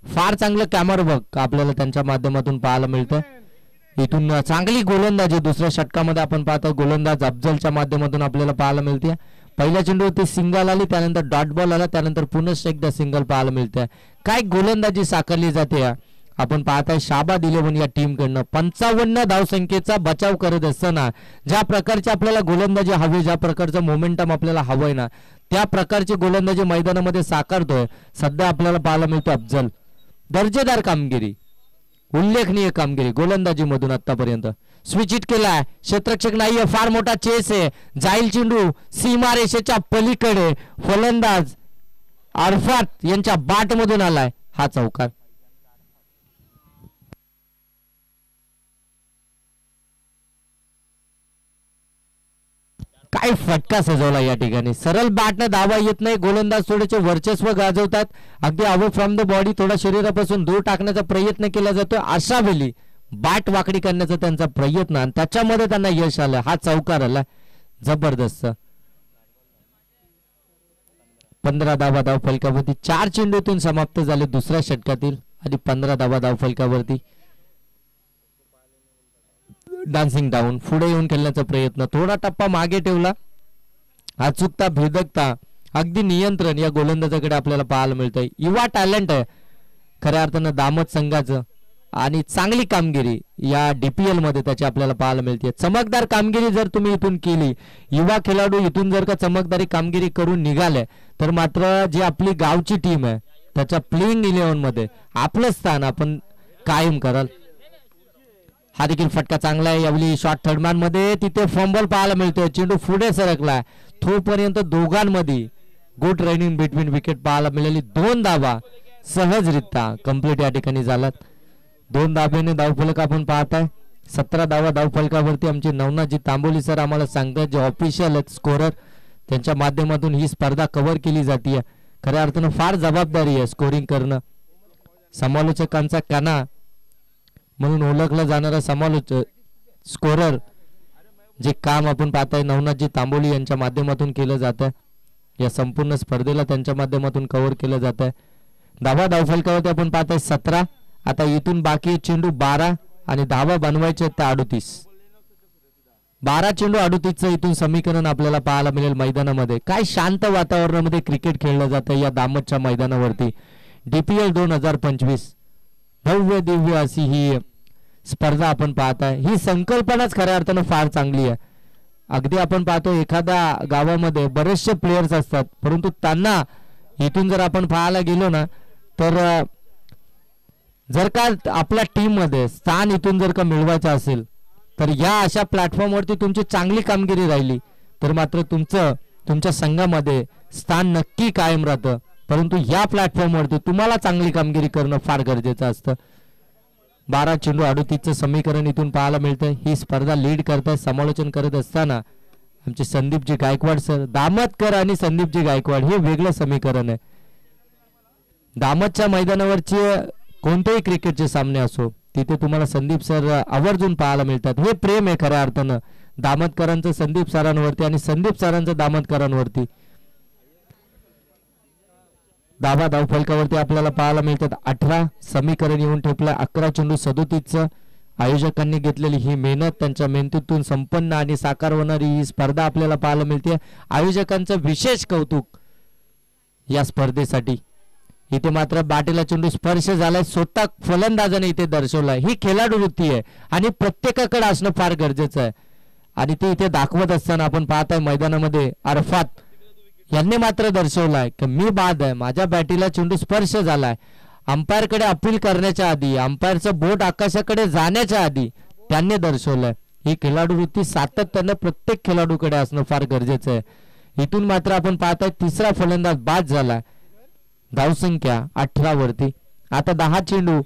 फार चांगलं कॅमेरा वर्क आपल्याला त्यांच्या माध्यमातून पाहायला मिळतं. इथून चांगली गोलंदाजी दुसऱ्या षटकामध्ये आपण पाहतो. गोलंदाज अफजलच्या माध्यमातून आपल्याला पाहायला मिळते. पहिल्या चेंडूवरती सिंगल आली, त्यानंतर डॉट बॉल आला, त्यानंतर पुन्हा एकदा सिंगल पाहायला मिळते. काय गोलंदाजी साकारली जाते. आपण पाहताय शाबाद 11 या टीम कडनं 55 धावसंख्येचा बचाव करत असताना ज्या प्रकारची आपल्याला गोलंदाजी हवी, ज्या प्रकारचं मोमेंटम आपल्याला हवंय ना, त्या प्रकारची गोलंदाजी मैदानामध्ये साकारतोय सध्या आपल्याला पाहायला मिळतो अफजल. दर्जेदार कामगिरी, उल्लेखनीय कामगिरी गोलंदाजी मधून आतापर्यंत. स्विच हिट केलाय, क्षेत्ररक्षक नाहीये, फार मोठा चेस आहे, जाईल चेंडू सीमारेषेच्या पलीकडे, फलंदाज अरफात यांच्या बाट मधून आलाय हा चौकार. काय फटका सजवला या ठिकाणी. सरळ बॅटने धावा येत नाही, गोलंदाज थोडेसे वर्चस्व गाजवतात. अगदी अवे फ्रॉम द बॉडी, थोडा शरीरापासून दूर टाकण्याचा प्रयत्न केला जातो. अशा वेळी बॅट वाकडी करण्याचा त्यांचा प्रयत्न आणि त्याच्यामध्ये त्यांना यश आलं. हा चौकार आला जबरदस्त. 15 धावा धाव फलकावरती. 4 चेंडूतून समाप्त झाले दुसऱ्या षटकातील आणि 15 धावा धाव फलकावरती. डान्सिंग डाऊन, पुढे येऊन खेळण्याचा प्रयत्न, थोडा टप्पा मागे ठेवला. अचूकता, भेदकता, अगदी नियंत्रण या गोलंदाजाकडे आपल्याला पाहायला मिळतंय. युवा टॅलेंट आहे खऱ्या अर्थानं दामत संघाचं आणि चांगली कामगिरी या DPL मध्ये त्याची आपल्याला पाहायला मिळते. चमकदार कामगिरी जर तुम्ही इथून केली, युवा खेळाडू इथून जर का चमकदारी कामगिरी करून निघाले, तर मात्र जी आपली गावची टीम आहे त्याच्या प्लेइंग 11 मध्ये आपलं स्थान आपण कायम कराल. हा देखील फटका चांगला आहे. यावेळी शॉर्ट थर्डमॅन मध्ये तिथे फंबल पाहायला मिळतोय. चेंडू पुढे सरकलाय, तोपर्यंत दोघांमध्ये गुड रनिंग बिटवीन विकेट पाहायला मिळाली. 2 धावा सहजरित्या कंप्लीट या ठिकाणी झालात. 2 धाब्याने धावफलक आपण पाहताय. 17 धावा धावफलकावरती आमचे नवनाथजी तांबोली सर आम्हाला सांगतात, जे ऑफिशियल आहेत स्कोरर, त्यांच्या माध्यमातून ही स्पर्धा कव्हर केली जाते. खऱ्या अर्थानं फार जबाबदारी आहे स्कोरिंग करणं. समालोचकांचा कणा म्हणून ओळखला जाणारा समालोचक स्कोरर, जे काम आपण पाहताय नवनाथजी तांबोली यांच्या माध्यमातून केलं जातं. या संपूर्ण स्पर्धेला त्यांच्या माध्यमातून कव्हर केलं जात आहे. धावा धावफलकावरती आपण पाहताय 17. आता इथून बाकी चेंडू 12 आणि धावा बनवायचे त्या 38. 12 चेंडू 38चं इथून समीकरण आपल्याला पाहायला मिळेल मैदानामध्ये. काय शांत वातावरणामध्ये क्रिकेट खेळलं जातं या दामतच्या मैदानावरती. DPL 2025 भव्य दिव्य अशी ही स्पर्धा आपण पाहताय. ही संकल्पनाच खऱ्या अर्थानं फार चांगली आहे. अगदी आपण पाहतो एखाद्या गावामध्ये बरेचसे प्लेयर्स असतात, परंतु त्यांना इथून जर आपण पाहायला गेलो ना तर जर का आपल्या टीम मध्ये स्थान इथून जर का मिळवायचं असेल तर या अशा प्लॅटफॉर्मवरती तुमची चांगली कामगिरी राहिली तर मात्र तुमच्या संघामध्ये स्थान नक्की कायम राहतं. परंतु या प्लॅटफॉर्मवरती तुम्हाला चांगली कामगिरी करणं फार गरजेचं असतं. 12 चेंडू 38चं समीकरण इथून पाहायला मिळतंय. ही स्पर्धा लीड करताय. समालोचन करत असताना आमचे संदीपजी गायकवाड सर. दामतकर आणि संदीपजी गायकवाड हे वेगळं समीकरण आहे. दामतच्या मैदानावरचे कोणतेही क्रिकेटचे सामने असो तिथे तुम्हाला संदीप सर आवर्जून पाहायला मिळतात. हे प्रेम आहे खऱ्या अर्थानं दामतकरांचं संदीप सरांवरती आणि संदीप सरांचं दामतकरांवरती. धावा धावफलकावरती आपल्याला पाहायला मिळतात 18. समीकरण येऊन ठेपलं 11 चेंडू 37चं. आयोजकांनी घेतलेली ही मेहनत, त्यांच्या मेहनतीतून संपन्न आणि साकार होणारी ही स्पर्धा आपल्याला पाहायला मिळते. आयोजकांचं विशेष कौतुक या स्पर्धेसाठी. इथे मात्र बाटेला चेंडू स्पर्श झालाय, स्वतः फलंदाजाने इथे दर्शवलाय. ही खेळाडू वृत्ती आहे आणि प्रत्येकाकडे असणं फार गरजेचं आहे. आणि ते इथे दाखवत असताना आपण पाहताय मैदानामध्ये अरफात यांनी मात्र दर्शवलाय की मी बाद आहे, माझ्या बॅटीला चेंडू स्पर्श झालाय. अंपायरकडे अपील करण्याच्या आधी, अंपायरचं बोट आकाशाकडे जाण्याच्या आधी त्यांनी दर्शवलंय. ही खेळाडू वृत्ती सातत्यानं प्रत्येक खेळाडूकडे असणं फार गरजेचं आहे. इथून मात्र आपण पाहताय तिसरा फलंदाज बाद झालाय. धावसंख्या 18 वरती. आता 10 चेंडू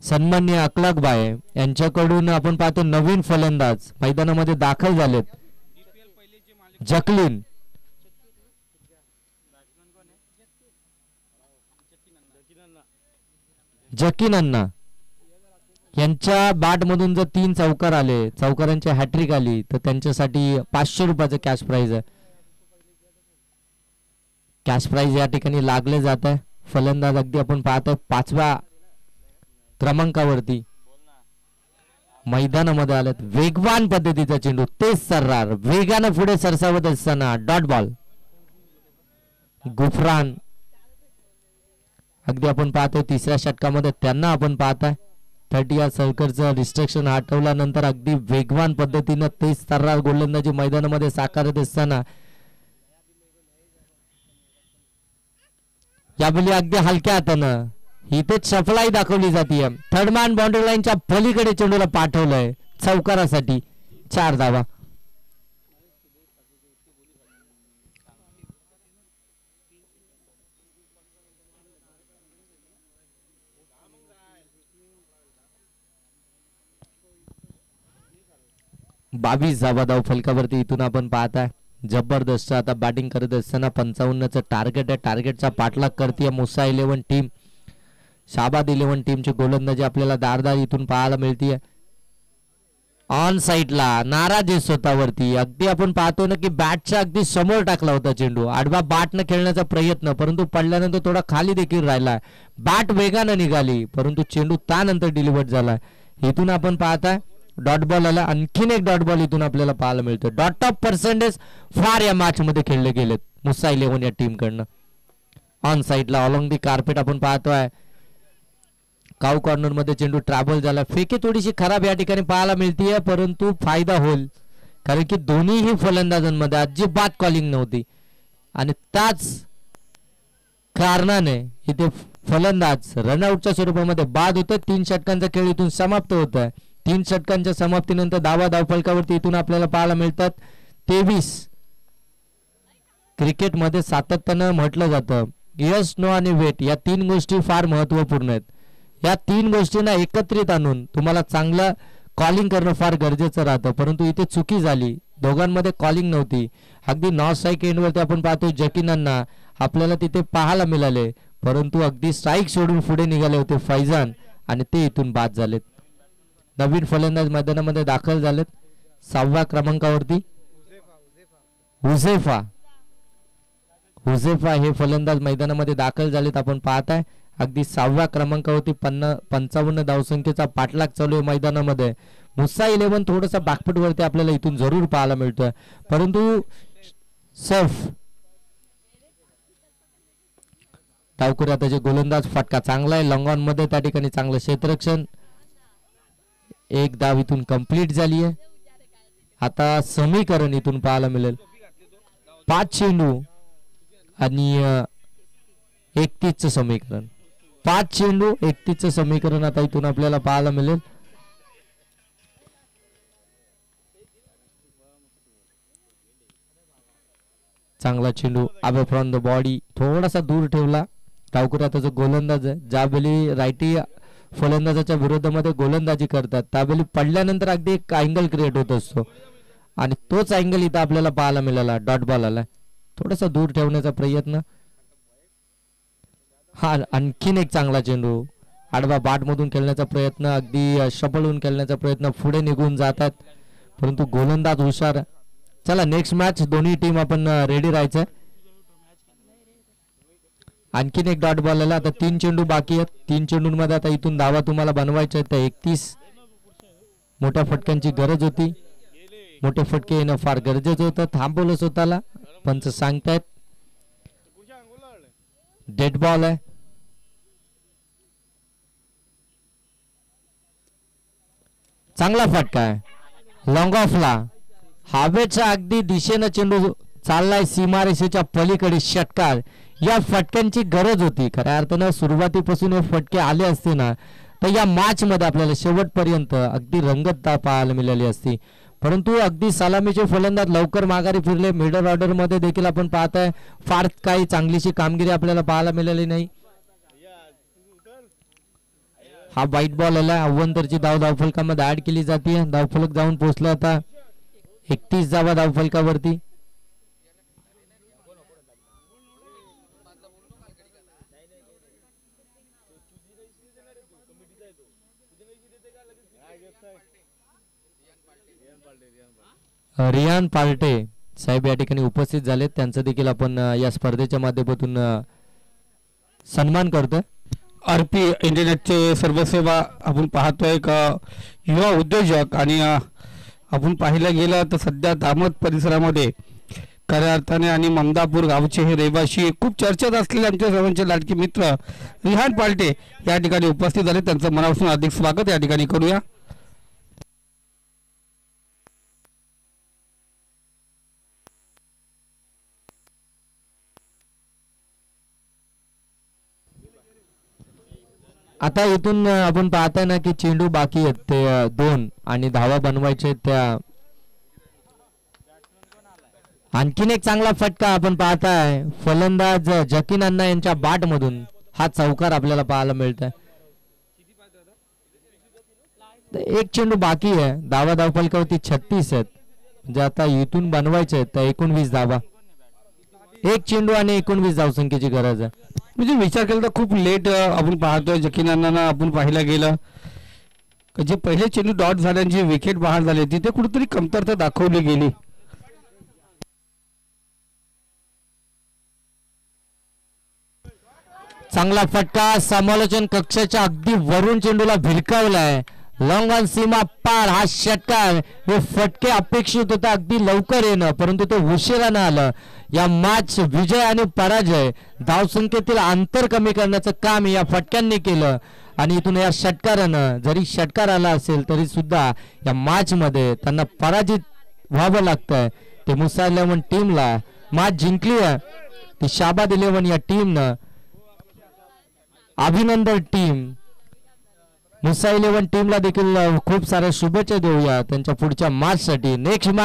सन्मान्य अकलाक बाय यांच्याकडून आपण पाहतो नवीन फलंदाज मैदानामध्ये दाखल झालेत. जकलीन जकीनन्ना यांच्या बॅट मधून जर 3 चौकार आले, चौकारांची हॅट्रिक आली तर त्यांच्यासाठी 500 रुपयाचं कॅश प्राइज आहे. कॅश प्राइज या ठिकाणी लागले जात आहे. फलंदाज अगदी आपण पाहतोय 5व्या क्रमांकावरती मैदानामध्ये आलेत. वेगवान पद्धतीचा चेंडू तेज सर्रार वेगानं पुढे सरसावत असताना डॉट बॉल. गुफरान अगदी आपण पाहतोय तिसऱ्या षटकामध्ये त्यांना आपण पाहताय 30 या सर्कलचं रिस्ट्रिक्शन हटवल्यानंतर अगदी वेगवान पद्धतीनं तेज सर्रार गोलंदाजी मैदानामध्ये साकारत असताना यावेळी अगदी हलक्या हातानं इथेच सफलाई दाखवली जाते. थर्ड मॅन बाउंड्री लाईनच्या पलीकडे चेंडूला पाठवलंय चौकारासाठी. 4 धावा. बावीस धावा धाव फलकावरती इथून आपण पाहताय. जबरदस्त आता बॅटिंग करत असताना 55चं टार्गेट आहे. टार्गेटचा पाठलाग करते मुसा 11 टीम. शाबाद 11 टीमची गोलंदाजी आपल्याला दारदार इथून पाहायला मिळते. ऑन साइडला नाराज आहे स्वतःवरती. अगदी आपण पाहतो ना की बॅटच्या अगदी समोर टाकला होता चेंडू. आडवा बॅटनं खेळण्याचा प्रयत्न, परंतु पडल्यानंतर थोडा खाली देखील राहिला. बॅट वेगानं निघाली परंतु चेंडू त्यानंतर डिलिव्हर झाला. इथून आपण पाहताय डॉट बॉल आला. आणखीन एक डॉट बॉल इथून आपल्याला पाहायला मिळतो. डॉट ऑफ पर्सेंटेज फार या मॅच मध्ये खेळले गेलेत मुसा 11 या टीम कडनं. ऑन साइडला ऑलॉंग दी कार्पेट आपण पाहतोय. काऊ कॉर्नर मध्ये चेंडू ट्रॅव्हल झाला. फेकी थोडीशी खराब या ठिकाणी पाहायला मिळतीये परंतु फायदा होईल कारण की दोन्हीही फलंदाजांमध्ये अजिबात कॉलिंग नव्हती आणि त्याच कारणाने इथे फलंदाज रनआउटच्या स्वरूपामध्ये बाद होतं. 3 षटकांचा खेळ इथून समाप्त होत आहे. 3 षटकांच्या समाप्तीनंतर धावा धावफलकावरती इथून आपल्याला पाहायला मिळतात 23. क्रिकेटमध्ये सातत्यानं म्हटलं जातं यस नो आणि वेट या 3 गोष्टी फार महत्वपूर्ण आहेत. या 3 गोष्टींना एकत्रित आणून तुम्हाला चांगलं कॉलिंग करणं फार गरजेचं राहतं. परंतु इथे चुकी झाली. दोघांमध्ये कॉलिंग नव्हती. अगदी नॉर्थ स्ट्राईक एंडवरती आपण पाहतो जकीनांना आपल्याला तिथे पाहायला मिळाले परंतु अगदी स्ट्राईक सोडून पुढे निघाले होते फैजान आणि ते इथून बाद झालेत. नवीन फलंदाज मैदानामध्ये दाखल झालेत 6व्या क्रमांकावरती हुझेफा हे फलंदाज मैदानामध्ये दाखल झालेत आपण पाहताय. अगदी 6व्या क्रमांकावरती 55 धावसंख्येचा पाठलाग चालू आहे मैदानामध्ये. मुसा 11 थोडंसं बॅकफुटवरती आपल्याला इथून जरूर पाहायला मिळतोय, परंतु सफ डावखुरी आताचे गोलंदाज फटका चांगला आहे लॉंग ऑन मध्ये, त्या ठिकाणी चांगलं क्षेत्ररक्षण. एक धाव इथून कंप्लीट झाली आहे. आता समीकरण इथून पाहायला मिळेल 5 चेंडू आणि 31चं समीकरण. 5 चेंडू 31चं समीकरण आता इथून आपल्याला पाहायला मिळेल. चांगला चेंडू अबे फ्रॉम द बॉडी, थोडासा दूर ठेवला. डावखुरी आता जो गोलंदाज आहे, ज्यावेळी रायटी फलंदाजाच्या विरोधामध्ये गोलंदाजी करतात त्यावेळी पडल्यानंतर अगदी एक अँगल क्रिएट होत असतो आणि तोच अँगल इथं आपल्याला पाहायला मिळाला. डॉट बॉल आला, थोडासा दूर ठेवण्याचा प्रयत्न. हा आणखीन एक चांगला चेंडू आडवा बाट मधून खेळण्याचा प्रयत्न, अगदी शपलून खेळण्याचा प्रयत्न, पुढे निघून जातात परंतु गोलंदाज हुशार. चला नेक्स्ट मॅच दोन्ही टीम आपण रेडी राहायचंय. आणखीन एक डॉट बॉल आला. आता 3 चेंडू बाकी आहेत. 3 चेंडूंमध्ये आता इथून धावा तुम्हाला बनवायच्या आहेत. 31 मोठ्या फटक्यांची गरज होती. मोठे फटके येणं फार गरजेचं होतं. थांबवलं स्वतःला, पंच सांगतायत डेड बॉल आहे. चांगला फटका आहे लॉंग ऑफला, हवेच्या अगदी दिशेनं चेंडू चाललाय सीमारेषेच्या पलीकडे. षटकार, या फटक्यांची गरज होती. खऱ्या अर्थानं सुरुवातीपासून हे फटके आले असते ना तर या मॅच मध्ये आपल्याला शेवटपर्यंत अगदी रंगतता पाहायला मिळाली असती, परंतु अगदी सलामीचे फलंदाज लवकर माघारी फिरले. मिडल ऑर्डर मध्ये देखील आपण पाहताय फार काही चांगलीशी कामगिरी आपल्याला पाहायला मिळाली नाही. हा वाईट बॉल आला. अव्वंतरची धाव धावफलकामध्ये ऍड केली जाते. धावफलक जाऊन पोहोचला आता 31 धावा धावफलकावरती. रियान पार्टे साहेब या ठिकाणी उपस्थित झालेत, त्यांचं देखील आपण या स्पर्धेच्या माध्यमातून सन्मान करतोय. आरपी इंटरनेटचे सर्वसेवा आपण पाहतोय का युवा उद्योजक, आणि आपण पाहिलं गेलं तर सध्या दामोद परिसरामध्ये खऱ्या अर्थाने आणि ममदापूर गावचे हे रहिवाशी खूप चर्चेत असलेले आमच्या सर्वांचे लाडके मित्र रिहान पाल्टे या ठिकाणी उपस्थित झाले. त्यांचं मनापासून हार्दिक स्वागत या ठिकाणी करूया. आता इथून आपण पाहताय ना की चेंडू बाकी आहेत ते 2 आणि धावा बनवायचे त्या. आणखीन एक चांगला फटका आपण पाहताय फलंदाज जकीन अण्णा यांच्या बॅट मधून. हा चौकार आपल्याला पाहायला मिळतोय. एक चेंडू बाकी आहे. धावा धावफलकावरती 36 आहेत, म्हणजे आता इथून बनवायचे आहेत 19 धावा. एक चेंडू आणि 19 धावसंख्येची गरज आहे. म्हणजे विचार केला तर खूप लेट आपण पाहतोय. जकीनांना आपण पाहिलं गेलं जे पहिले चेंडू डॉट झाल्यांची विकेट बाहेर झाली तिथे कुठेतरी कमतरता दाखवली गेली. चांगला फटका समालोचन कक्षाच्या अगदी वरून चेंडूला भिरकावलाय. लॉंग ऑन सीमा पार. हा षटकार, हे फटके अपेक्षित होता अगदी लवकर येणं, परंतु ते उशिरानं आलं. या मॅच विजय आणि पराजय धावसंख्येतील अंतर कमी करण्याचं काम या फटक्यांनी केलं आणि इथून या षटकारानं जरी षटकार आला असेल तरी सुद्धा या मॅच मध्ये त्यांना पराजित व्हावं लागतंय. ते मुसा 11 टीमला मॅच जिंकली आहे ती शाबाद 11 या टीमनं. अभिनंदन टीम. मुसा 11 टीमला देखील खूप साऱ्या शुभेच्छा देऊया त्यांच्या पुढच्या मॅच साठी. Next match